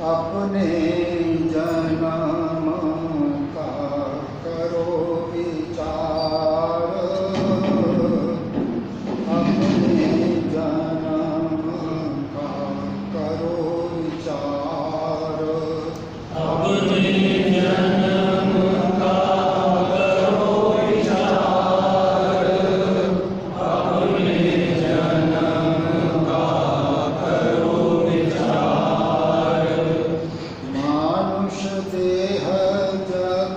अपने जन्म का करो विचार, अपने जन्म का करो विचार, अपने जन्म का करो विचार, अपने जन्म का करो विचार। मानुष देह जग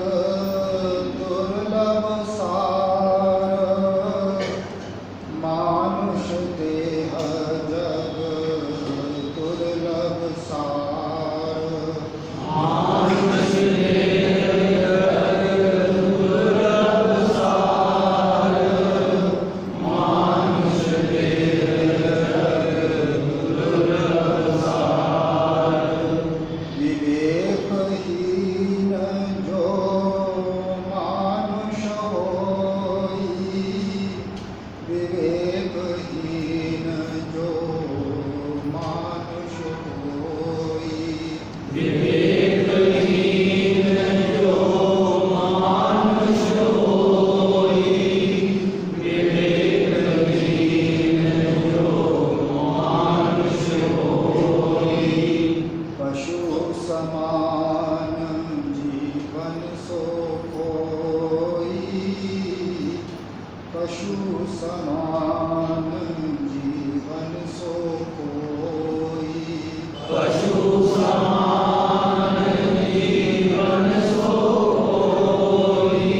दुर्लभ सार, मानुष देह जग दुर्लभ सार, मानुष देह जग दुर्लभ सार, मानुष देह जग दुर्लभ सार। विवेकहीन जो मानुष होई, विवेकहीन जो मानुष होई, विवेकहीन जो मानुष होई, विवेकहीन जो मानुष होई। पशु समान जीवन सो कोई, पशु समान जीवन सो कोई, पशु समान जीवन सो कोई,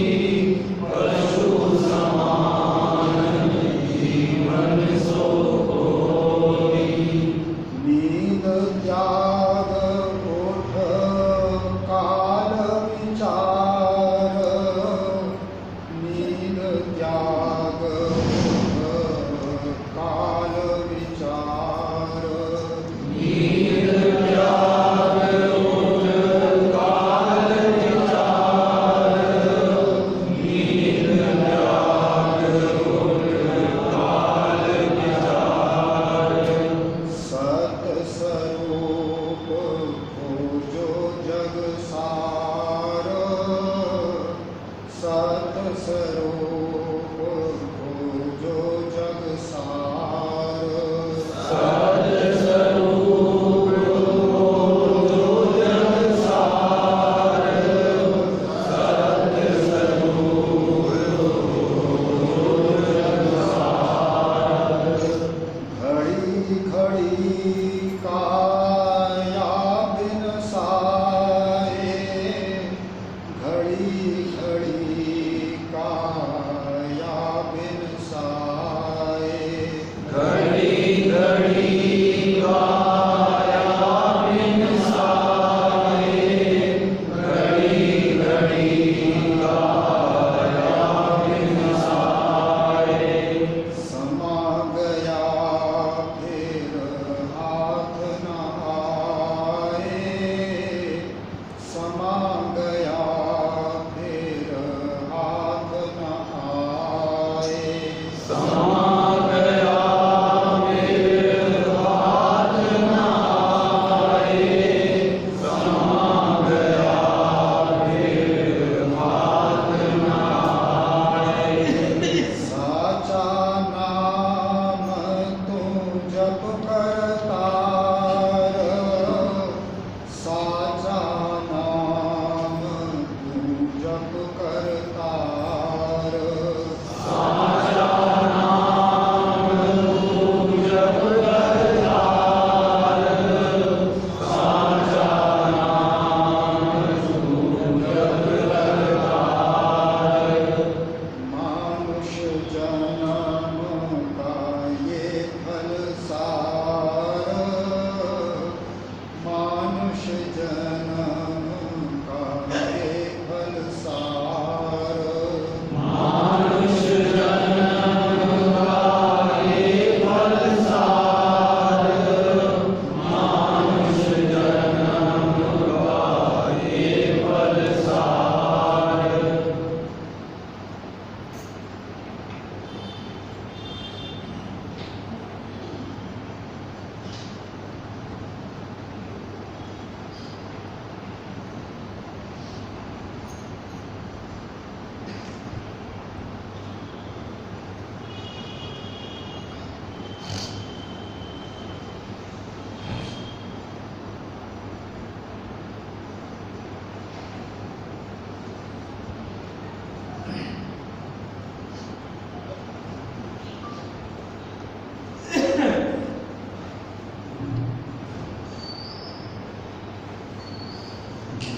पशु समान जीवन सो कोई। नींद त्याग उठ काल विचार, नींद त्याग उठ काल विचार, नींद त्याग उठ काल विचार, नींद त्याग उठ काल विचार। सत स्वरूप खोजो जग सार, सत स्वरूप खोजो जग सार, सत्स्वरूप खोजो जग सार, सत्स्वरूप खोजो जग सार। घड़ी घड़ी का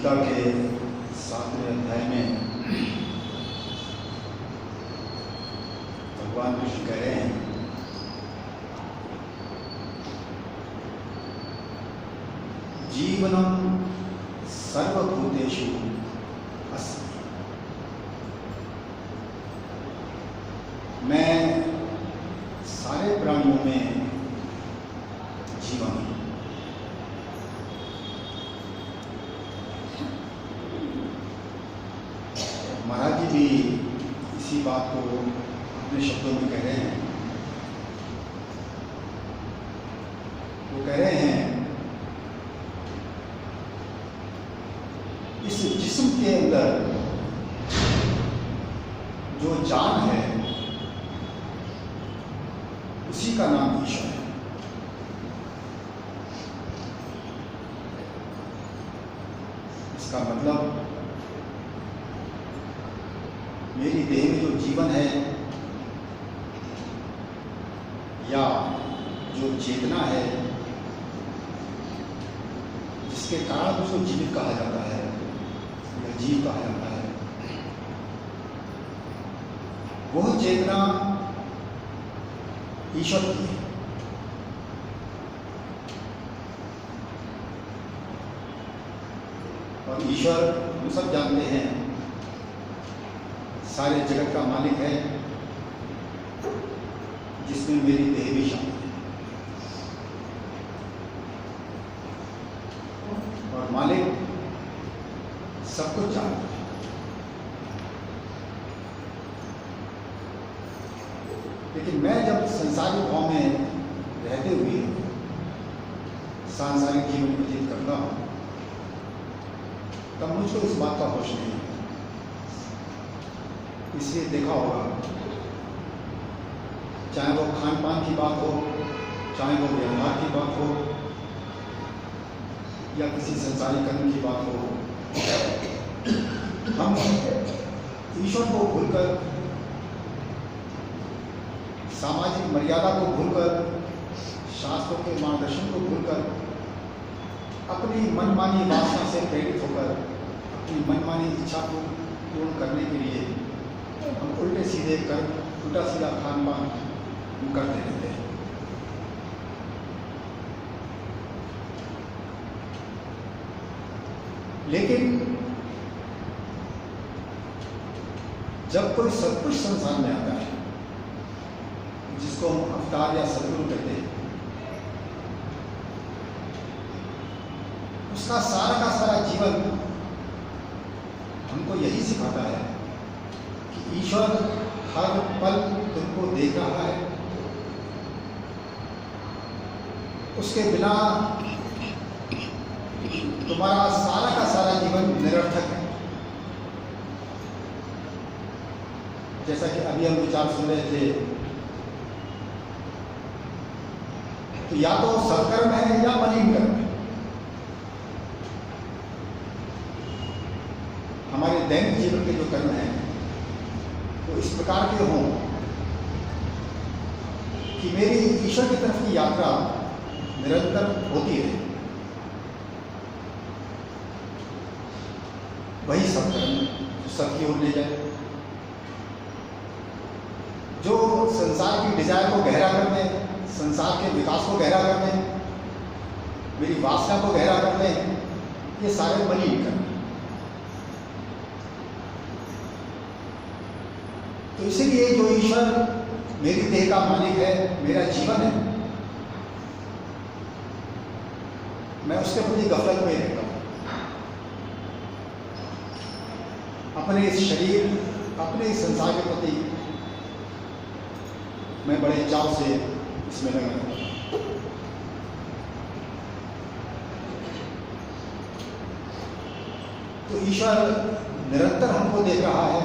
गीता के 7वें अध्याय में भगवान कृष्ण कह रहे हैं जीवनम सर्वभूतेषु अस्मि। मैं सारे प्राणियों में जीवन हूं। महाराज जी भी इसी बात को अपने शब्दों में कह रहे हैं। वो कह रहे हैं इस जिस्म के अंदर जो जान है उसी का नाम ईश्वर है। इसका मतलब मेरी देह में जो जीवन है या जो चेतना है जिसके कारण उसको जीवित कहा जाता है या जीव कहा जाता है, वह चेतना ईश्वर की है। और ईश्वर हम सब जानते हैं सारे जगत का मालिक है, जिसमें मेरी देह भी शामिल है। और मालिक सब कुछ जानता है। लेकिन मैं जब संसारिक भाव में रहते हुए सांसारिक जीवन व्यतीत करता हूं, तब मुझको इस बात का होश नहीं है। इसलिए देखा होगा, चाहे वो खान पान की बात हो, चाहे वो व्यवहार की बात हो, या किसी संसारिक कर्म की बात हो, हम ईश्वर को भूलकर, सामाजिक मर्यादा को भूलकर, शास्त्रों के मार्गदर्शन को भूलकर, अपनी मनमानी वासना से प्रेरित होकर अपनी मनमानी इच्छा को पूर्ण करने के लिए हम उल्टे सीधे कर्म, उल्टा सीधा खान पान करते रहते हैं। लेकिन जब कोई सत्पुरुष संसार में आता है, जिसको हम अवतार या सदगुरु कहते हैं, उसका सारा का सारा जीवन हमको यही सिखाता है कि ईश्वर हर पल तुमको देख रहा है। उसके बिना तुम्हारा सारा का सारा जीवन निरर्थक है। जैसा कि अभी हम विचार सुन रहे थे, तो या तो सत्कर्म है या मलिन कर्म है। हमारे दैनिक जीवन के जो कर्म हैं वो इस प्रकार के हों कि मेरी ईश्वर की तरफ की यात्रा निरंतर होती रहे। वही सत्कर्म जो सत्य की ओर ले जाए, जो संसार की डिजायर को गहरा करने, संसार के विकास को गहरा करने, मेरी वासना को गहरा करने, ये सारे मलिन कर्म। तो इसीलिए जो ईश्वर मेरी देह का मालिक है, मेरा जीवन है, मैं उसके प्रति गफलत में रहता हूँ। अपने इस शरीर, अपने इस संसार के प्रति मैं बड़े चाव से इसमें लगा रहता हूँ। तो ईश्वर निरंतर हमको देख रहा है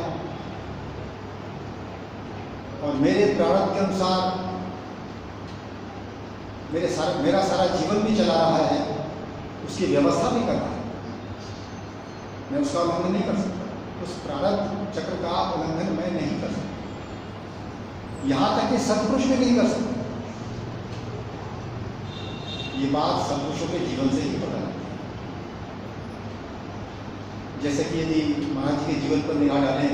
और मेरे प्रारब्ध के अनुसार मेरा सारा जीवन भी चला रहा है, उसकी व्यवस्था भी कर रहा है। मैं उसका उल्लंघन नहीं कर सकता, उस प्रारब्ध चक्र का उल्लंघन मैं नहीं कर सकता, यहाँ तक कि सत्पुरुष भी नहीं कर सकता। ये बात सत्पुरुषों के जीवन से ही पता लगती है। जैसे कि यदि महाराज जी के जीवन पर निगाह डालें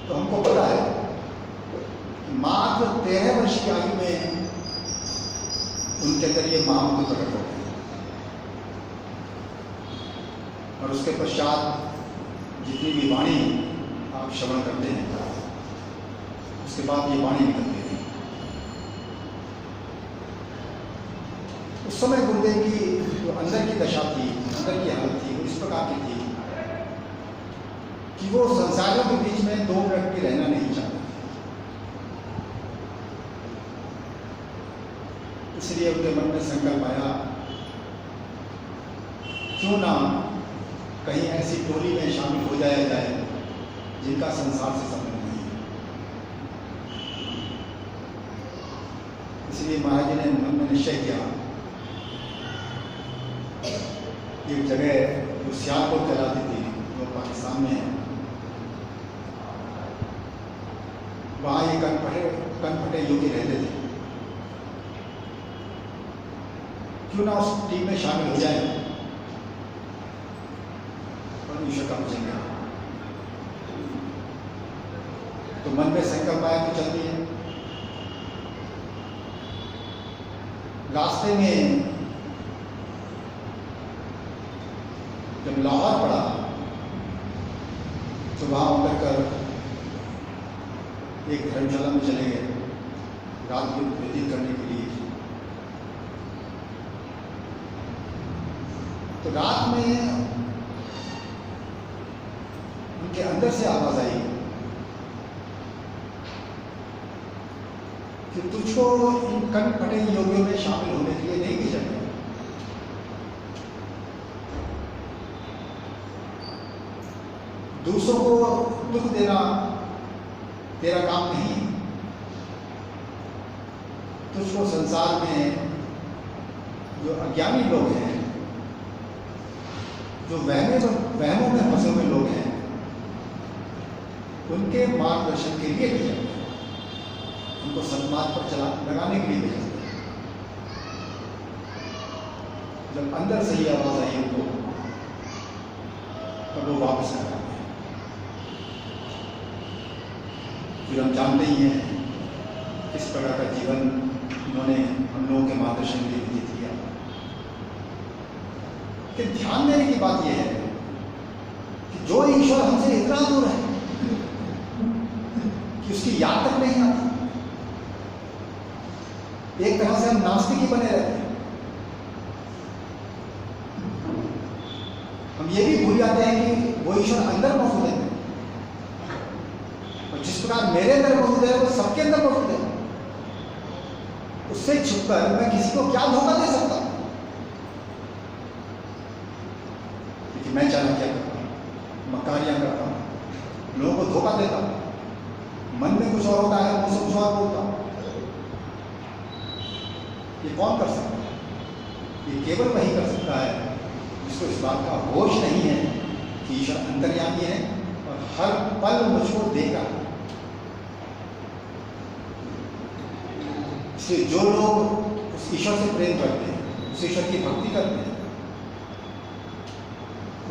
तो हमको पता है कि मात्र 13 वर्ष की आयु में उनके अंदर ये महामंत्र प्रकट हो गए और उसके पश्चात जितनी भी वाणी आप श्रवण करते हैं उसके बाद ये वाणी निकलती थी। उस समय गुरुदेव की जो अंदर की दशा थी, अंदर की हालत थी, वो इस प्रकार की थी कि वो संसारियों के बीच में 2 मिनट भी रहना नहीं चाहते। इसलिए उनके मन में संकल्प आया, क्यों ना कहीं ऐसी टोली में शामिल हो जाया जाए जिनका संसार से संबंध नहीं है। इसलिए महाराज जी ने मन में निश्चय किया, एक जगह जो सियालकोट कहलाती थी, जो पाकिस्तान में है, वहाँ ये कनपटे योगी रहते थे, क्यों ना उस टीम में शामिल हो जाए और ईश्वर का भजन करें। तो मन में संकल्प आया तो चलती है। रास्ते में जब लाहौर पड़ा तो वहाँ उतर कर एक धर्मशाला में चले गए रात को व्यतीत करने के लिए। तो रात में उनके अंदर से आवाज आई कि तुझको इन कनपटे योगियों में शामिल होने के लिए नहीं भेजा गया। दूसरों को दुख देना तेरा काम नहीं। तुझको संसार में जो अज्ञानी लोग हैं, जो वहमों में फंसे हुए लोग हैं, उनके मार्गदर्शन के लिए भेजा गया, उनको सन्मार्ग पर लगाने के लिए भेजा गया। जब अंदर से ही आवाज आई उनको, तब वो वापस आ गए। फिर हम जानते ही हैं किस प्रकार का जीवन उन्होंने हम लोगों के मार्गदर्शन के लिए व्यतीत किया। कि ध्यान देने की बात यह है कि जो ईश्वर हमसे इतना दूर है कि उसकी याद तक नहीं आती, एक तरह से हम नास्तिक ही बने रहते हैं। हम ये भी भूल जाते हैं कि वो ईश्वर अंदर मौजूद है, और जिस प्रकार मेरे अंदर मौजूद है वो सबके अंदर मौजूद है। उससे छुपकर मैं किसी को क्या धोखा दे सकता हूं? क्योंकि मैं चाहे क्या करता हूं, मक्कारियां करता हूं, लोगों को धोखा देता हूं, मन में कुछ और होता है, मुझसे कुछ और बोलता हूं। ये कौन कर सकता है? ये केवल वही कर सकता है जिसको इस बात का होश नहीं है कि ईश्वर अंतर्यामी है और हर पल मुझको देगा। इसलिए जो लोग उस ईश्वर से प्रेम करते हैं, उस ईश्वर की भक्ति करते हैं,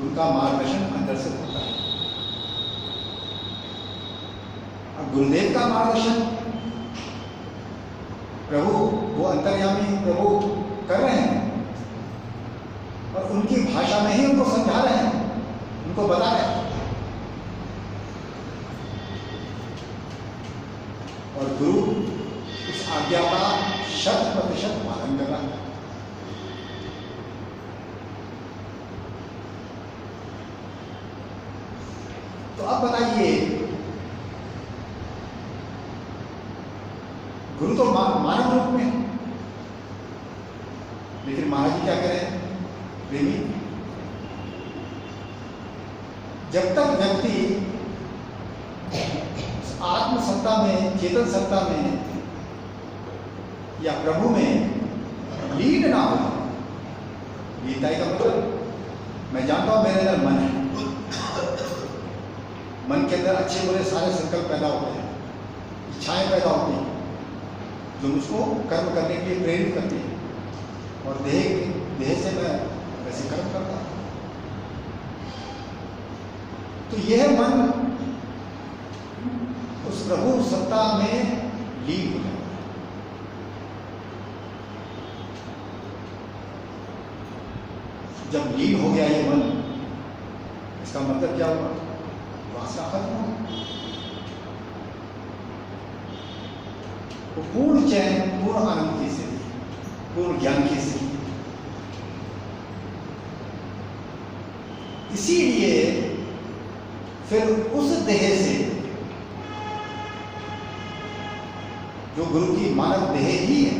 उनका मार्गदर्शन अंदर से होता है। अब गुरुदेव का मार्गदर्शन प्रभु, वो अंतर्यामी प्रभु कर रहे हैं और उनकी भाषा में ही उनको समझा रहे हैं, उनको बता रहे हैं। और गुरु उस आज्ञा का 100% पालन कर रहा है। तो अब बताइए, गुरु तो मानव रूप में, लेकिन महाराज जी क्या करें? प्रेमी। जब तक व्यक्ति आत्म सत्ता में, चेतन सत्ता में या प्रभु में लीन ना हो, लीनताई का मतलब मैं जानता हूं मेरे अंदर मन है, मन के अंदर अच्छे बुरे सारे संकल्प पैदा होते हैं, इच्छाएं पैदा होती हैं जो मुझको कर्म करने के लिए प्रेरित करती है, और देह से मैं वैसे कर्म करता है। तो यह मन उस प्रभु सत्ता में लीन हो जाता है। जब लीन हो गया ये मन, इसका मतलब क्या हुआ? वासना खत्म हो, वो पूर्ण चैन, पूर्ण आनंद की स्थिति, पूर्ण ज्ञान की स्थिति। इसीलिए फिर उस देह से, जो गुरु की मानव देह ही है,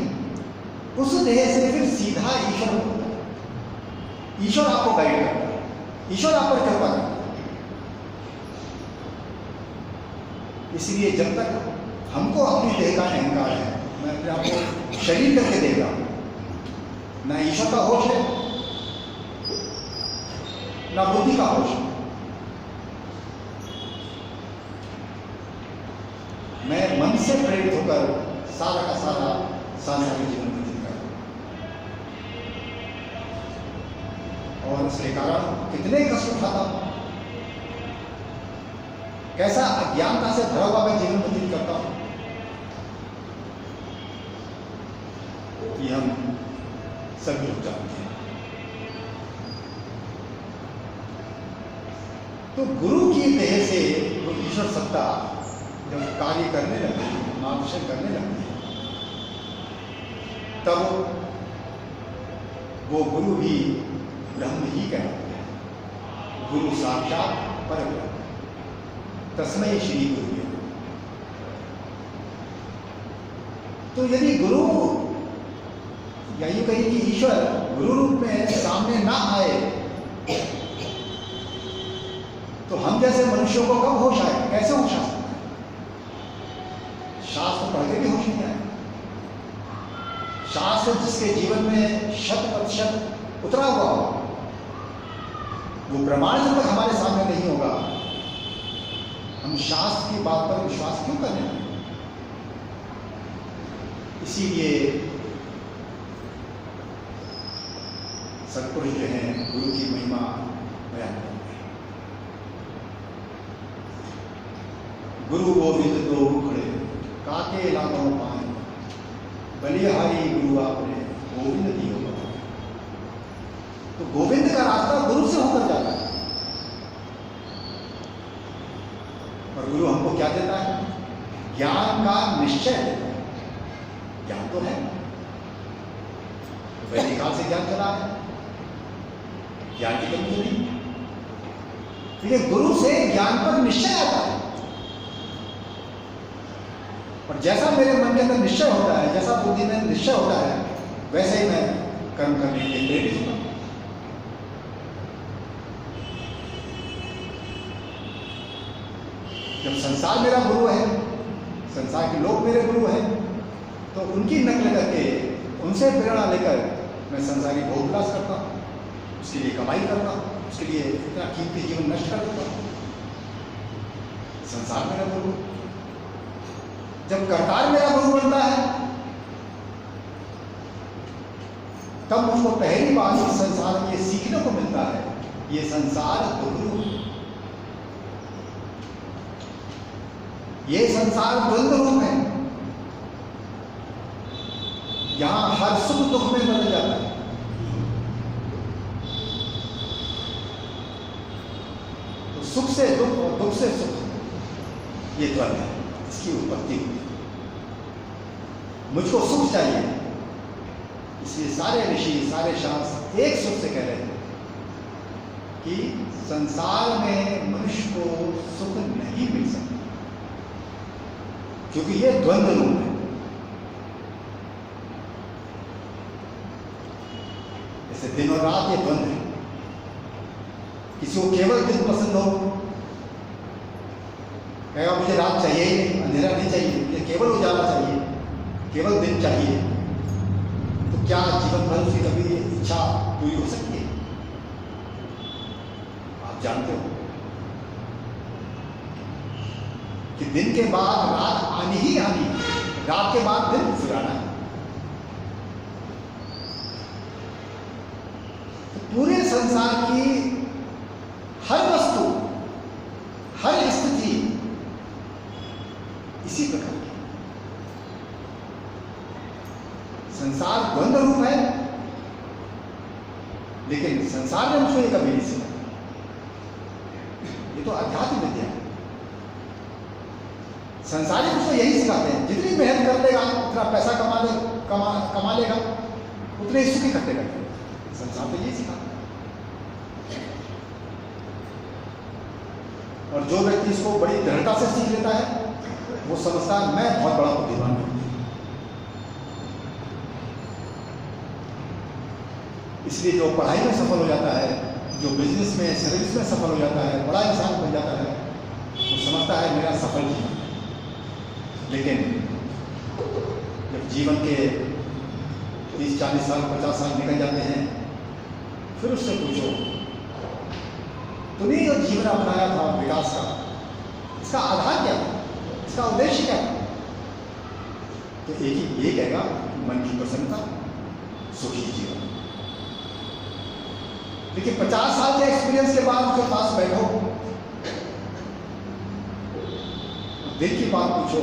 उस देह से फिर सीधा ईश्वर होता है। ईश्वर आपको गाइड करता है, ईश्वर आप पर कृपा करता है। इसलिए जब तक हमको अपनी देह का अहंकार है, मैं अपने आप को शरीर करके देख रहा हूं, ना ईश्वर का होश है, ना बुद्धि का होश है। मैं मन से प्रेरित होकर सारा का सारा सांसारिक जीवन व्यतीत कर रहा हूं, और इसके कारण कितने कष्ट उठाता हूं, कैसा अज्ञानता से भरा हुआ मैं जीवन व्यतीत करता हूं। ये हम सभी लोग जानते हैं। तो गुरु की देह से वो ईश्वर सत्ता जब कार्य करने लगती है, मार्गदर्शन करने लगती है, तब वो गुरु ही ब्रह्म ही कहलाते हैं। गुरु साक्षात परब्रह्म, तस्मै श्री गुरु। तो यदि गुरु, या यूं कहिए कि ईश्वर गुरु रूप में सामने ना आए, तो हम जैसे मनुष्यों को कब होश आए? कैसे होश आ सकता है? शास्त्र पढ़ के भी होश नहीं आए। शास्त्र जिसके जीवन में 100% उतरा हुआ हो, वो प्रमाण जब तक हमारे सामने नहीं होगा, हम शास्त्र की बात पर विश्वास क्यों करने लगे? इसीलिए सत्पुरुष जो हैं गुरु की महिमा बयान करते हैं। गुरु गोविंद दो खड़े, काके लागो पाए, बलिहारी गुरु आपने गोविंद दियो बताए। तो गोविंद का रास्ता गुरु से होकर जाता है, और गुरु हमको क्या देता है? ज्ञान का निश्चय देता है। ज्ञान तो है, वैदिक काल से ज्ञान चला है, ज्ञान की कमी तो नहीं, लेकिन गुरु से ज्ञान पर निश्चय आता है। और जैसा मेरे मन के अंदर निश्चय होता है, जैसा बुद्धि में निश्चय होता है, वैसे ही मैं कर्म करने के लिए प्रेरित होता हूं। जब संसार मेरा गुरु है, संसार के लोग मेरे गुरु हैं, तो उनकी नकल करके, उनसे प्रेरणा लेकर मैं संसारी भोग विलास करता हूँ, उसके लिए कमाई करता हूँ, उसके लिए इतना कीमती जीवन नष्ट कर देता हूँ। संसार मेरा गुरु। जब करतार मेरा गुरु बनता है, तब मुझको पहली बार इस संसार में ये सीखने को मिलता है, ये संसार दुख, ये संसार द्वंद्व रूप है। यहां हर सुख दुख में बदल जाता है। तो सुख से दुख और दुख से सुख, ये द्वंद्व है, इसकी उत्पत्ति हुई। मुझको सुख चाहिए, इसलिए सारे ऋषि, सारे शास्त्र एक सुख से कह रहे हैं कि संसार में मनुष्य को सुख नहीं मिल सकता, क्योंकि ये द्वंद्व रूप है। जैसे दिन और रात ये द्वंद्व है। किसी को केवल दिन पसंद हो, कहेगा मुझे रात चाहिए ही नहीं, अंधेरा नहीं चाहिए, मुझे केवल उजाला चाहिए, केवल दिन चाहिए। तो क्या जीवन भर उसकी कभी इच्छा पूरी हो सकती है? आप जानते हो कि दिन के बाद रात आनी ही आनी, रात के बाद दिन फुराना है। तो पूरे संसार की हर वस्तु, हर स्थिति इसी प्रकार की। संसार द्वंद्व रूप है, लेकिन संसार ने मुझको ये कभी नहीं सिखाया। ये तो अध्यात्म विद्या है। संसारी मुझको यही सिखाते हैं, जितनी मेहनत कर लेगा उतना पैसा कमा लेगा, उतने ही सुखी करते रहते। संसार तो यही सिखाता है। और जो व्यक्ति इसको बड़ी दृढ़ता से सीख लेता है, वो समझता है मैं बहुत बड़ा बुद्धिमान हूं। इसलिए जो पढ़ाई में सफल हो जाता है, जो बिजनेस में, सर्विस में सफल हो जाता है, बड़ा इंसान बन जाता है, वो समझता है मेरा सफल जीवन। लेकिन जब जीवन के 30-40 साल, 50 साल निकल जाते हैं, फिर उससे पूछो तुम्हें जो जीवन अपनाया था विकास का, इसका आधार क्या था, इसका उद्देश्य क्या था? तो एक ही ये कहेगा, मन की प्रसन्नता, सुखी जीवन। लेकिन 50 साल के एक्सपीरियंस के बाद उसके पास बैठो, दिल की बात पूछो,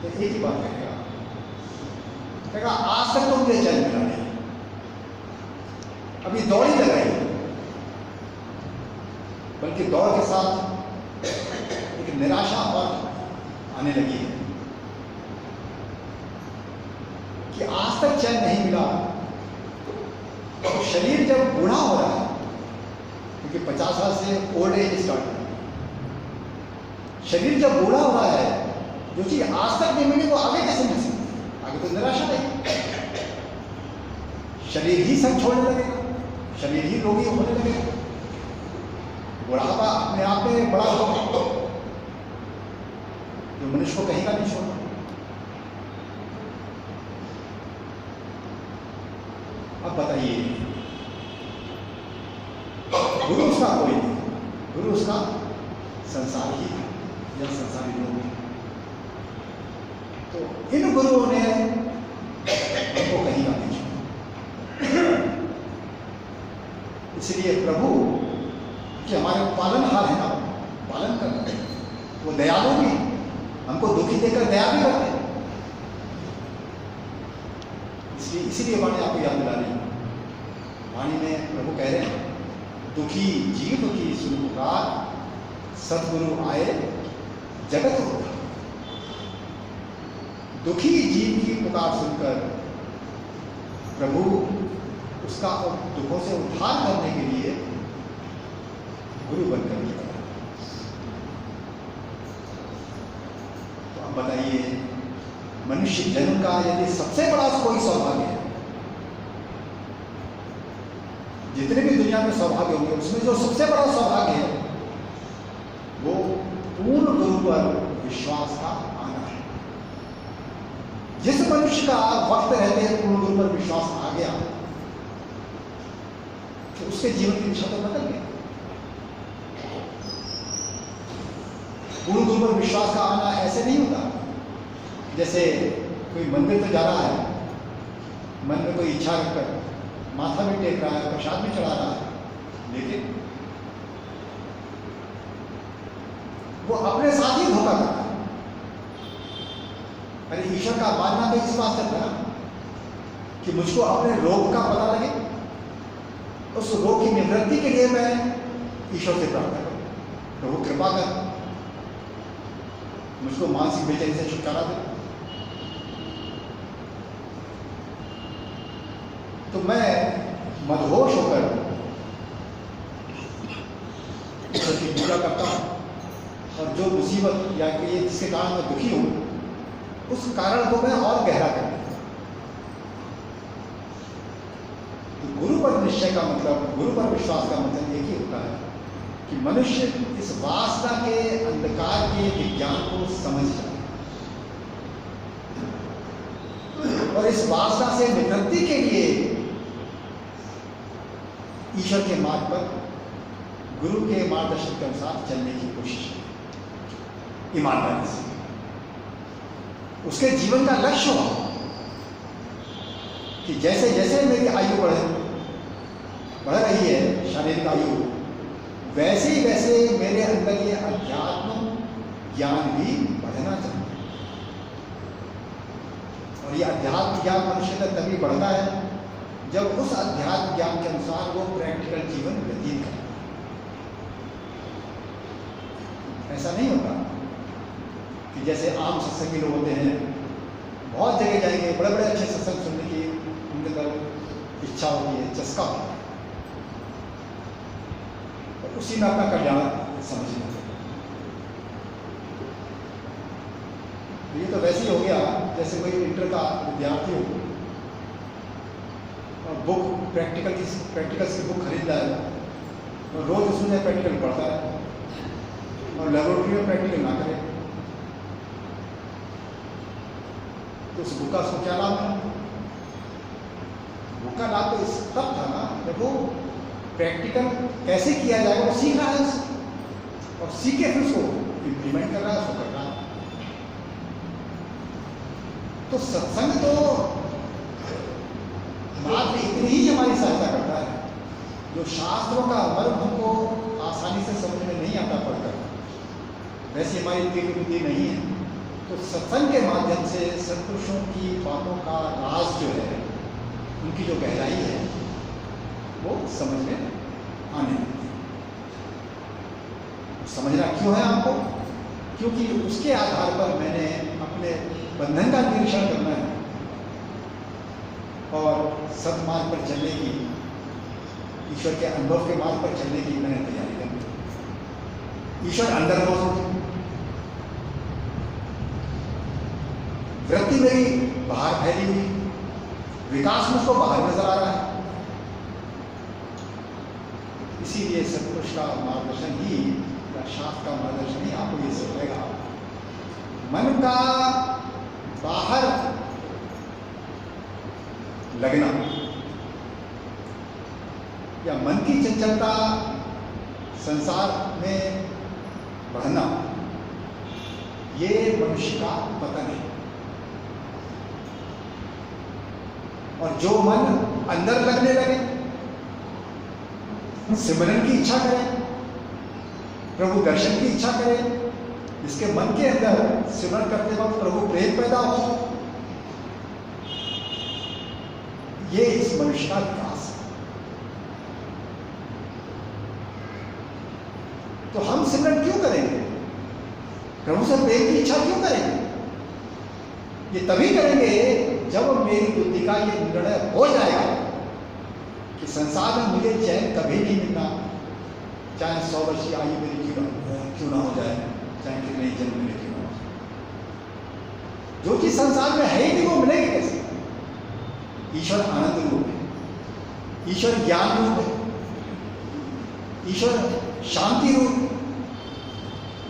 तो एक ही बात कहेगा आज तक तो मुझे चैन मिला नहीं, अभी दौड़ ही लग रही है। बल्कि दौड़ के साथ एक निराशा और आने लगी है कि आज तक चैन नहीं मिला। तो शरीर जब बूढ़ा हो रहा है, क्योंकि 50 साल से ओल्ड एज स्टार्ट है, शरीर जब बूढ़ा हो रहा है, जो चीज आज तक नहीं मिली वो आगे कैसे मिल सकती? आगे तो निराशा नहीं, शरीर ही सब छोड़ने लगेगा, शरीर ही रोगी होने लगेगा, बुढ़ापा अपने आप में बड़ा होगा जो मनुष्य को कहीं का नहीं छोड़ना। अब बताइए, गुरु उसका कोई नहीं, गुरु उसका संसार ही है या संसारी लोग हैं। तो इन गुरुओं ने हमको कहीं का नहीं छोड़ा। इसलिए प्रभु कि हमारे पालनहार है ना, पालन करते हैं, वो दयालु भी, हमको दुखी देखकर दया भी करते हैं। इसीलिए वाणी आपको याद दिला रही है। वाणी में प्रभु कह रहे हैं, दुखी जीव की सुन पुकार, सतगुरु आए जगत उद्धार। दुखी जीव की पुकार सुनकर प्रभु उसका दुखों से उद्धार करने के लिए गुरु बनकर निकला। तो अब बताइए, मनुष्य जन्म का यदि सबसे बड़ा कोई सौभाग्य है, जितने भी दुनिया में सौभाग्य होंगे उसमें जो सबसे बड़ा सौभाग्य है वो पूर्ण गुरु पर विश्वास का आना है। जिस मनुष्य का वक्त रहते हैं पूर्ण गुरु पर विश्वास आ गया, तो उसके जीवन की दिशा तो बदल गई। पूर्ण गुरु पर विश्वास का आना ऐसे नहीं होता जैसे कोई मंदिर तो जा रहा है, मन में कोई इच्छा रखकर माथा भी टेक रहा है, प्रसाद भी चढ़ा रहा है, लेकिन वो अपने साथ ही धोखा कर रहा है। अरे ईश्वर का मानना तो इस बात से था कि मुझको अपने रोग का पता लगे, उस रोग की निवृत्ति के लिए मैं ईश्वर से प्रार्थना करूं, प्रभु कृपा कर मुझको मानसिक बेचैनी से छुटकारा दे। तो मैं मदहोश होकर ईश्वर की पूजा करता हूं, और जो मुसीबत या कि जिसके कारण मैं दुखी हूं, उस कारण को मैं और गहरा कर देता हूं। तो गुरु पर निश्चय का मतलब, गुरु पर विश्वास का मतलब एक ही होता है कि मनुष्य इस वासना के अंधकार के विज्ञान को समझ जाए और इस वासना से निवृत्ति के लिए ईश्वर के मार्ग पर गुरु के मार्गदर्शन के अनुसार चलने की कोशिश है ईमानदारी से। उसके जीवन का लक्ष्य हो कि जैसे जैसे मेरी आयु बढ़े बढ़ रही है शारीरिक आयु, वैसे ही वैसे मेरे अंदर ये अध्यात्म ज्ञान भी बढ़ना चाहिए। और ये अध्यात्म ज्ञान मनुष्य का तभी बढ़ता है जब उस अध्यात्म ज्ञान के अनुसार वो प्रैक्टिकल जीवन व्यतीत करता है। ऐसा नहीं होता कि जैसे आम सत्संगी लोग होते हैं, बहुत जगह जाएंगे, बड़े बड़े अच्छे सत्संग सुनने की उनके अंदर इच्छा होती है, चस्का होता है, और उसी में अपना कल्याण समझना चाहिए। ये तो वैसे ही हो गया जैसे कोई इंटर का विद्यार्थी हो और बुक प्रैक्टिकल्स की बुक खरीद रहा है और रोज उसमें प्रैक्टिकल पढ़ता है और लेबोरेटरी में प्रैक्टिकल ना करे तो उस बुक का उसको क्या लाभ है? बुक का लाभ तो तब था ना जब वो प्रैक्टिकल कैसे किया जाएगा वो सीख रहा है और सीख के फिर उसको इम्प्लीमेंट कर रहा है, उसको कर रहा है। तो सत्संग तो मात्र इतनी ही हमारी सहायता करता है, जो शास्त्रों का मर्म हमको आसानी से समझ में नहीं आता पढ़कर, वैसी हमारी तीव्र बुद्धि नहीं है। तो सत्संग के माध्यम से सत्पुरुषों की बातों का राज जो है, उनकी जो गहराई है वो समझ में आने लगती है। समझना क्यों है आपको? क्योंकि उसके आधार पर मैंने अपने बंधन का निरीक्षण करना है और सत्मार्ग पर चलने की, ईश्वर के अनुभव के मार्ग पर चलने की मैंने तैयारी करनी है। ईश्वर अंदर मौजूद है, वृत्ति मेरी बाहर फैली हुई, विकास मुझको बाहर नजर आ रहा है। इसीलिए सत्पुरुष का मार्गदर्शन ही या शास्त्र का मार्गदर्शन ही आपको ये सिखाएगा। मन का बाहर लगना या मन की चंचलता संसार में बढ़ना, ये मनुष्य का पतन है। और जो मन अंदर लगने लगे, सिमरन की इच्छा करे, प्रभु दर्शन की इच्छा करे, इसके मन के अंदर सिमरन करते वक्त प्रभु प्रेम पैदा हो, ये इस मनुष्य का विकास है। तो हम सिमरन क्यों करेंगे? प्रभु से प्रेम की इच्छा क्यों करेंगे? ये तभी करेंगे जब मेरी बुद्धि का ये निर्णय हो जाएगा कि संसार में मुझे चैन कभी नहीं मिलना, चाहे 100 वर्ष की आयु मेरी क्यों ना हो जाए, चाहे कितने जन्म मिले क्यों ना हो जाए। जो चीज संसार में है ही नहीं वो मिलेगी कैसे? ईश्वर आनंद रूप है, ईश्वर ज्ञान रूप है, ईश्वर शांति रूप,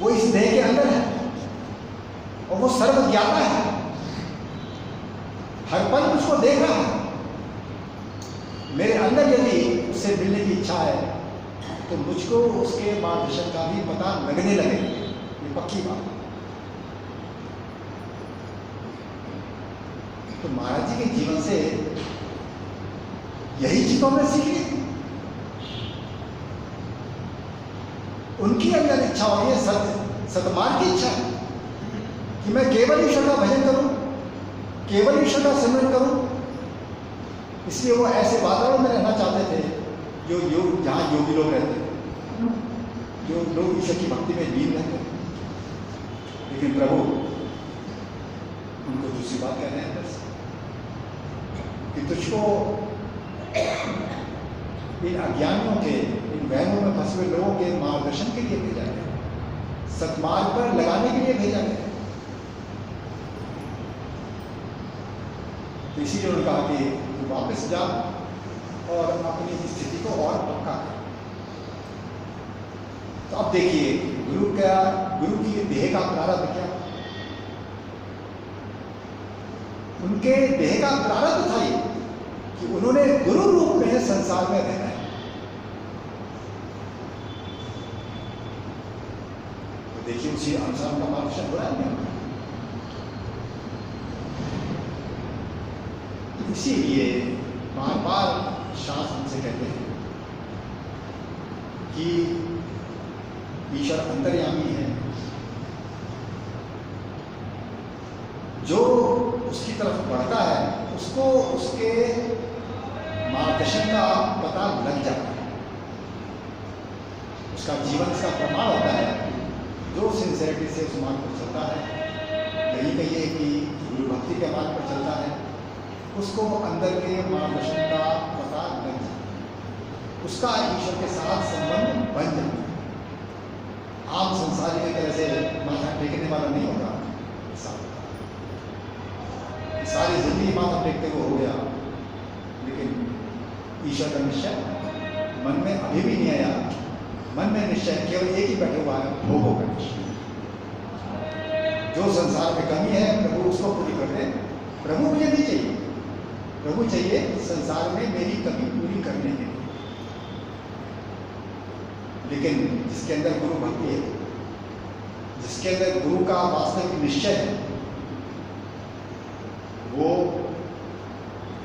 वो इस देह के अंदर है और वो सर्वज्ञाता है, हर पल उसको देख रहा है। मेरे अंदर यदि उससे मिलने की इच्छा है तो मुझको उसके मार्गदर्शन का भी पता लगने लगे, ये पक्की बात। तो महाराज जी के जीवन से यही चीजों में सीख ली। उनकी अंदर इच्छा हो रही है, सतमार्ग की इच्छा है कि मैं केवल ईश्वर का भजन करूं, केवल ईश्वर का सिमरन करूं। इसलिए वो ऐसे वातावरण में रहना चाहते थे जहाँ योगी लोग रहते थे, जो लोग ईश्वर की भक्ति में लीन रहते थे। लेकिन प्रभु उनको दूसरी बात कह रहे हैं अंदर से कि तुझको इन अज्ञानियों के, इन वहमों में फंसे हुए लोगों के मार्गदर्शन के लिए भेजा गया, सत्मार्ग पर लगाने के लिए भेजा गया। तो इसीलिए उन्होंने कहा कि तू वापस जा और अपनी स्थिति को और पक्का कर। तो अब देखिए गुरु की देह का प्रारब्ध क्या? उनके देह का प्रारब्ध था ये कि उन्होंने गुरु रूप में संसार में रहना है। तो देखिए उसी अनुसार उनका मार्गदर्शन हो रहा है। इसीलिए बार बार शास्त्र हमसे कहते हैं कि ईश्वर अंतर्यामी है, जो उसकी तरफ बढ़ता है उसको उसके मार्गदर्शन का पता लग जाता है, उसका जीवन इसका प्रमाण होता है। जो सिंसियरिटी से उस मार्ग पर चलता है, यही कहिए कि गुरु भक्ति के मार्ग पर चलता है, उसको अंदर के मार्गदर्शन का पता लग जाता है, उसका ईश्वर के साथ संबंध बन जाता है। आम संसारी की तरह से माथा टेकने वाला नहीं होगा, सारी जिंदगी माथा टेकते हुए हो गया, लेकिन ईश्वर का निश्चय मन में अभी भी नहीं आया। मन में निश्चय केवल एक ही बैठे हुआ है, भोगों का निश्चय। जो संसार में कमी है प्रभु उसको पूरी कर दे। प्रभु मुझे नहीं चाहिए, प्रभु चाहिए संसार में मेरी कमी पूरी करने के लिए। लेकिन जिसके अंदर गुरु भक्ति है, जिसके अंदर गुरु का वास्तविक निश्चय है, वो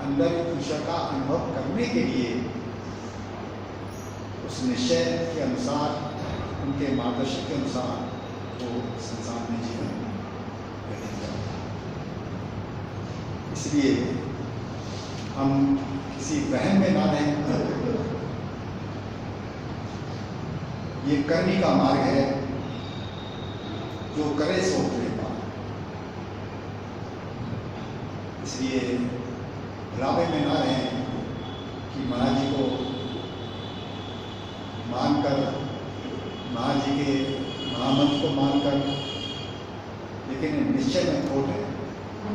अंदर ईश्वर का अनुभव करने के लिए उस निश्चय के अनुसार, उनके मार्गदर्शन के अनुसार वो संसार में जीवन व्यतीत करता है। इसलिए हम किसी वहम में ना रहें। ये करनी का मार्ग है, जो करे सो करे पाए। इसलिए भुलावे में ना रहें कि महाराज जी को मानकर, महाराज जी के महामंत्र को मानकर, लेकिन निश्चय में खोट है।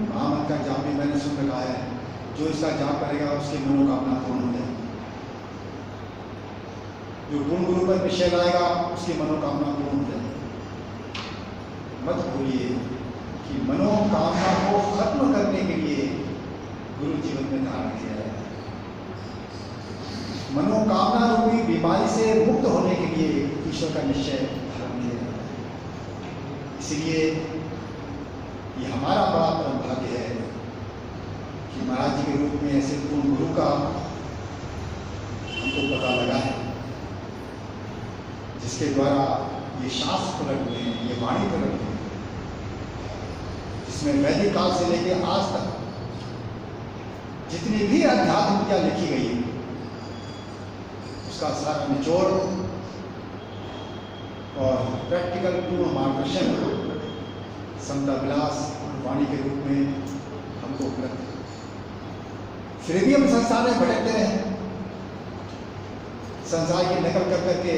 महामंत्र का जाप भी मैंने सुन रखा है, जो इसका जाप करेगा उसकी मनोकामना पूर्ण हो जाएगी। जो पूर्ण गुरु पर निश्चय लाएगा उसकी मनोकामना पूर्ण हो जाएगी। मत भूलिए कि मनोकामना को खत्म करने के लिए गुरु जीवन में धारण किया जाता है। मनोकामना रूपी बीमारी से मुक्त होने के लिए ईश्वर का निश्चय धारण किया जाता है। इसलिए ये हमारा बड़ा परम भाग्य है कि महाराज जी के रूप में ऐसे पूर्ण गुरु का हमको पता लगा है, जिसके द्वारा ये शास्त्र प्रकट हुए हैं, ये वाणी प्रकट हुई है, जिसमें वैदिक काल से लेकर आज तक जितनी भी अध्यात्म विद्या लिखी गई है उसका सारा निचोड़ और प्रैक्टिकल पूर्ण मार्गदर्शन समता विलास और वाणी के रूप में हमको उपलब्ध है। फिर भी हम संसार में भटकते रहे, संसार की नकल कर करके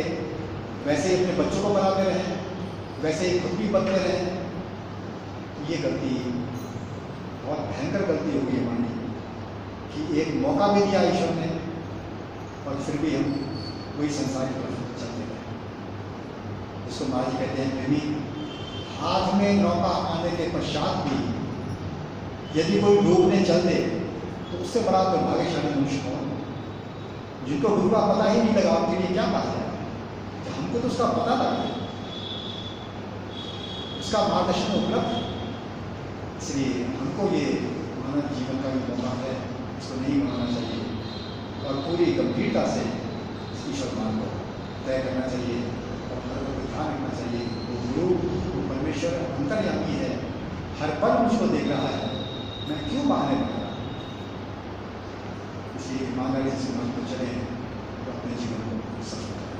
वैसे ही अपने बच्चों को बनाते रहे, वैसे ही खुद भी बनते रहे। ये गलती बहुत भयंकर गलती होगी हमारी कि एक मौका भी दिया ईश्वर ने और फिर भी हम वही संसार की तरफ चलते रहे। इसको महाराज जी कहते हैं, प्रेमी हाथ में नौका आने के पश्चात भी यदि कोई डूबने चल दे तो उससे बड़ा तो भाग्यशाली मनुष्य कौन, जिनको गुरु का पता ही नहीं लगा, उनके लिए क्या कहा जाए। हमको तो उसका पता लगा, उसका मार्गदर्शन उपलब्ध है। इसलिए हमको ये मानव जीवन का भी मौका है, इसको नहीं मानना चाहिए और पूरी गंभीरता से ईश्वर मान को तय करना चाहिए और हर को ध्यान रखना चाहिए। वो गुरु, वो परमेश्वर अंतर्यामी है, हर पल मुझको देख रहा है, मैं क्यों बहाने बना रहा। इसलिए ईमानदारी से मान को चले तो अपने जीवन को सफल करें।